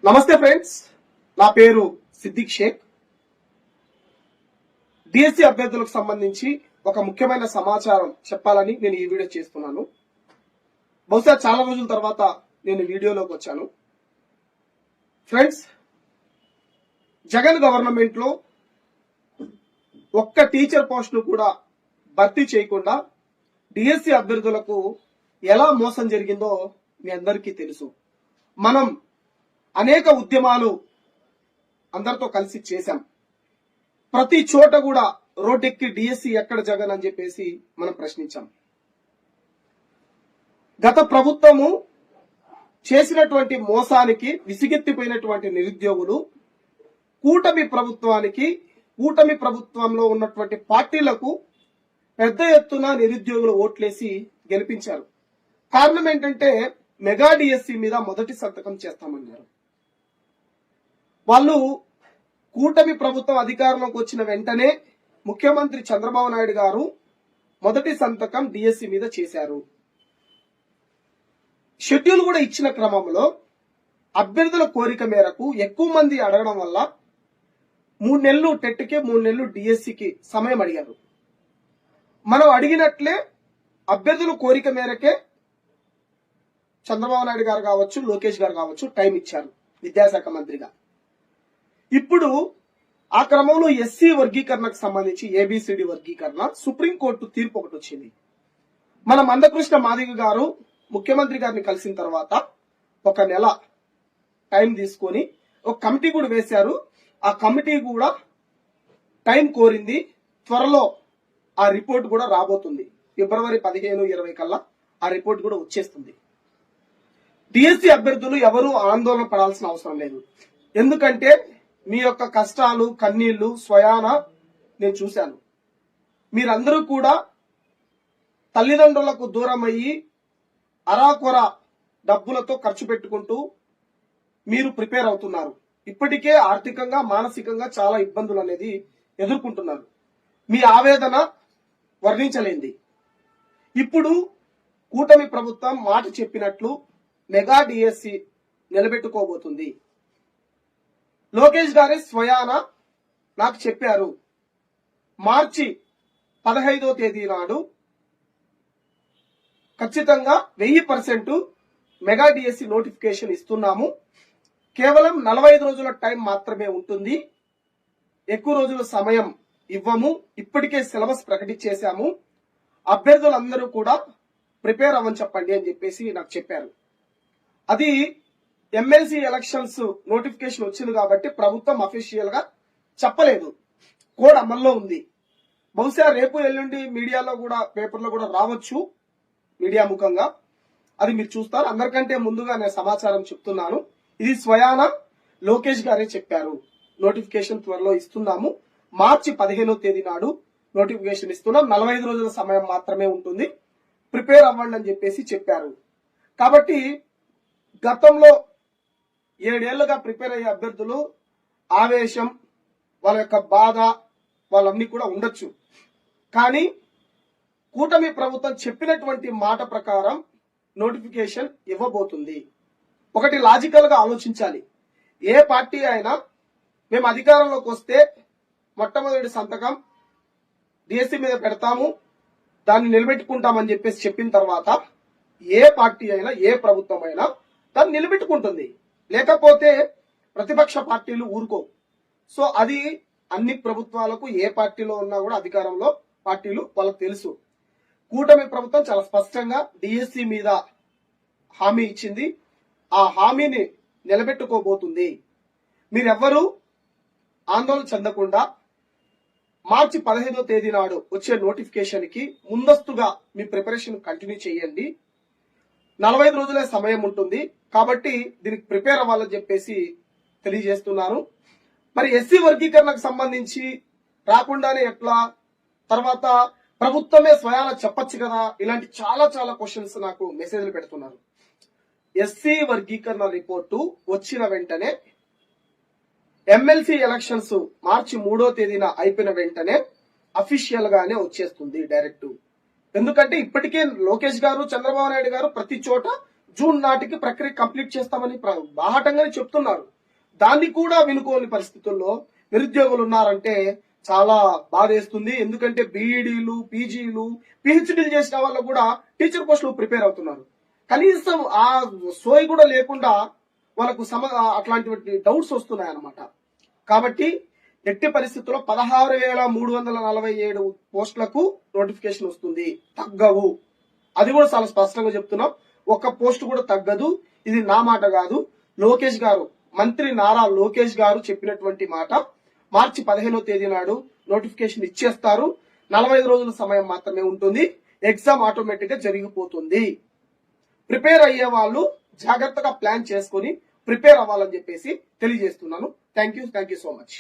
నమస్తే ఫ్రెండ్స్, నా పేరు సిద్దిక్ షేక్. డిఎస్సి అభ్యర్థులకు సంబంధించి ఒక ముఖ్యమైన సమాచారం చెప్పాలని నేను ఈ వీడియో చేస్తున్నాను. బహుశా చాలా రోజుల తర్వాత నేను వీడియోలోకి వచ్చాను. ఫ్రెండ్స్, జగన్ గవర్నమెంట్ లో ఒక్క టీచర్ పోస్ట్ ను కూడా భర్తీ చేయకుండా డిఎస్సి అభ్యర్థులకు ఎలా మోసం జరిగిందో మీ అందరికీ తెలుసు. మనం అనేక ఉద్యమాలు అందరితో కలిసి చేశాం. ప్రతి చోట కూడా రోడ్డెక్కి డిఎస్సి ఎక్కడ జగన్ అని చెప్పేసి మనం ప్రశ్నించాం. గత ప్రభుత్వము చేసినటువంటి మోసానికి విసిగెత్తిపోయినటువంటి నిరుద్యోగులు కూటమి ప్రభుత్వంలో ఉన్నటువంటి పార్టీలకు పెద్ద ఎత్తున నిరుద్యోగులు ఓట్లేసి గెలిపించారు. కారణం ఏంటంటే మెగా డిఎస్సి మీద మొదటి సంతకం చేస్తామన్నారు. వాళ్ళు కూటమి ప్రభుత్వం అధికారంలోకి వచ్చిన వెంటనే ముఖ్యమంత్రి చంద్రబాబు నాయుడు గారు మొదటి సంతకం డిఎస్సి మీద చేశారు. షెడ్యూల్ కూడా ఇచ్చిన క్రమంలో అభ్యర్థుల కోరిక మేరకు ఎక్కువ మంది అడగడం వల్ల 3 నెలలు టెట్కి 3 నెలలు డిఎస్సికి సమయం అడిగారు. మనం అడిగినట్లే అభ్యర్థుల కోరిక మేరకే చంద్రబాబు నాయుడు గారు కావచ్చు, లోకేష్ గారు కావచ్చు టైం ఇచ్చారు విద్యాశాఖ మంత్రిగా. ఇప్పుడు ఆ క్రమంలో ఎస్సీ వర్గీకరణకు సంబంధించి ఏబిసిడి వర్గీకరణ సుప్రీంకోర్టు తీర్పు ఒకటి వచ్చింది. మన మందకృష్ణ మాదిగ గారు ముఖ్యమంత్రి గారిని కలిసిన తర్వాత 1 నెల టైం తీసుకొని ఒక కమిటీ కూడా వేశారు. ఆ కమిటీ కూడా టైం కోరింది. త్వరలో ఆ రిపోర్ట్ కూడా రాబోతుంది. ఫిబ్రవరి 15-20 కల్లా ఆ రిపోర్ట్ కూడా వచ్చేస్తుంది. డిఎస్సి అభ్యర్థులు ఎవరూ ఆందోళన పడాల్సిన అవసరం లేదు. ఎందుకంటే మీ యొక్క కష్టాలు కన్నీళ్లు స్వయాన నేను చూశాను. మీరందరూ కూడా తల్లిదండ్రులకు దూరం అయ్యి అరాకొర డబ్బులతో ఖర్చు పెట్టుకుంటూ మీరు ప్రిపేర్ అవుతున్నారు. ఇప్పటికే ఆర్థికంగా మానసికంగా చాలా ఇబ్బందులు అనేది ఎదుర్కొంటున్నారు. మీ ఆవేదన వర్ణించలేంది. ఇప్పుడు కూటమి ప్రభుత్వం మాట చెప్పినట్లు మెగా డిఎస్సి నిలబెట్టుకోబోతుంది. లోకేష్ గారి స్వయాన నాకు చెప్పారు, మార్చి 15వ తేదీ నాడు ఖచ్చితంగా 1000% మెగా డిఎస్సి నోటిఫికేషన్ ఇస్తున్నాము. కేవలం 45 రోజుల టైం మాత్రమే ఉంటుంది. ఎక్కువ రోజుల సమయం ఇవ్వము. ఇప్పటికే సిలబస్ ప్రకటించేశాము. అభ్యర్థులందరూ కూడా ప్రిపేర్ అవ్వని చెప్పండి అని చెప్పేసి నాకు చెప్పారు. అది ఎమ్మెల్సీ ఎలక్షన్స్ నోటిఫికేషన్ వచ్చింది కాబట్టి ప్రభుత్వం అఫీషియల్ గా చెప్పలేదు. కోడ్ అమల్లో ఉంది. బహుశా రేపు ఎల్లుండి మీడియాలో కూడా పేపర్లో కూడా రావచ్చు, మీడియా ముఖంగా. అది మీరు చూస్తారు. అందరికంటే ముందుగా నేను సమాచారం చెప్తున్నాను. ఇది స్వయాన లోకేష్ గారే చెప్పారు. నోటిఫికేషన్ త్వరలో ఇస్తున్నాము. మార్చి 15వ తేదీ నాడు నోటిఫికేషన్ ఇస్తున్నాం. 45 రోజుల సమయం మాత్రమే ఉంటుంది. ప్రిపేర్ అవ్వండి అని చెప్పేసి చెప్పారు. కాబట్టి గతంలో 7 ఏళ్లుగా ప్రిపేర్ అయ్యే అభ్యర్థులు ఆవేశం, వాళ్ళ యొక్క బాధ వాళ్ళన్నీ కూడా ఉండొచ్చు. కానీ కూటమి ప్రభుత్వం చెప్పినటువంటి మాట ప్రకారం నోటిఫికేషన్ ఇవ్వబోతుంది. ఒకటి లాజికల్ గా ఆలోచించాలి. ఏ పార్టీ అయినా మేము అధికారంలోకి వస్తే మొట్టమొదటి సంతకం డిఎస్సి మీద పెడతాము, దాన్ని నిలబెట్టుకుంటామని చెప్పేసి చెప్పిన తర్వాత ఏ పార్టీ అయినా ఏ ప్రభుత్వం అయినా దాన్ని నిలబెట్టుకుంటుంది. లేకపోతే ప్రతిపక్ష పార్టీలు ఊరుకో. సో అది అన్ని ప్రభుత్వాలకు ఏ పార్టీలో ఉన్నా కూడా అధికారంలో పార్టీలు వాళ్ళకు తెలుసు. కూటమి ప్రభుత్వం చాలా స్పష్టంగా డిఎస్సి మీద హామీ ఇచ్చింది. ఆ హామీని నిలబెట్టుకోబోతుంది. మీరెవ్వరూ ఆందోళన చెందకుండా మార్చి 15వ తేదీ నాడు వచ్చే నోటిఫికేషన్ కి ముందస్తుగా మీ ప్రిపరేషన్ కంటిన్యూ చేయండి. 45 రోజులే సమయం ఉంటుంది కాబట్టి దీనికి ప్రిపేర్ అవ్వాలని చెప్పేసి తెలియజేస్తున్నాను. మరి ఎస్సీ వర్గీకరణకు సంబంధించి రాకుండానే ఎట్లా, తర్వాత ప్రభుత్వమే స్వయాన చెప్పొచ్చు కదా, ఇలాంటి చాలా చాలా క్వశ్చన్స్ నాకు మెసేజ్లు పెడుతున్నారు. ఎస్సీ వర్గీకరణ రిపోర్టు వచ్చిన వెంటనే ఎమ్మెల్సీ ఎలక్షన్స్ మార్చి 3వ తేదీన అయిపోయిన వెంటనే అఫీషియల్ గానే వచ్చేస్తుంది డైరెక్ట్. ఎందుకంటే ఇప్పటికే లోకేష్ గారు చంద్రబాబు నాయుడు గారు ప్రతి చోట జూన్ నాటికి ప్రక్రియ కంప్లీట్ చేస్తామని బాహాటంగానే చెప్తున్నారు. దాన్ని కూడా వినుకోని పరిస్థితుల్లో నిరుద్యోగులు ఉన్నారంటే చాలా బాధేస్తుంది. ఎందుకంటే బీఈడీలు, పీజీలు, పిహెచ్డీలు చేసిన వాళ్ళు కూడా టీచర్ పోస్టులు ప్రిపేర్ అవుతున్నారు. కనీసం ఆ సోయి కూడా లేకుండా వాళ్ళకు అట్లాంటి డౌట్స్ వస్తున్నాయి అన్నమాట. కాబట్టి ఎట్టి పరిస్థితుల్లో 16,347 పోస్టులకు నోటిఫికేషన్ వస్తుంది, తగ్గవు. అది కూడా చాలా స్పష్టంగా చెప్తున్నాం. ఒక్క పోస్ట్ కూడా తగ్గదు. ఇది నా మాట కాదు, లోకేష్ గారు, మంత్రి నారా లోకేష్ గారు చెప్పినటువంటి మాట. మార్చి 15వ తేదీ నాడు నోటిఫికేషన్ ఇచ్చేస్తారు. 45 రోజుల సమయం మాత్రమే ఉంటుంది. ఎగ్జామ్ ఆటోమేటిక్ గా జరిగిపోతుంది. ప్రిపేర్ అయ్యే వాళ్ళు జాగ్రత్తగా ప్లాన్ చేసుకుని ప్రిపేర్ అవ్వాలని చెప్పేసి తెలియజేస్తున్నాను. Thank you so much.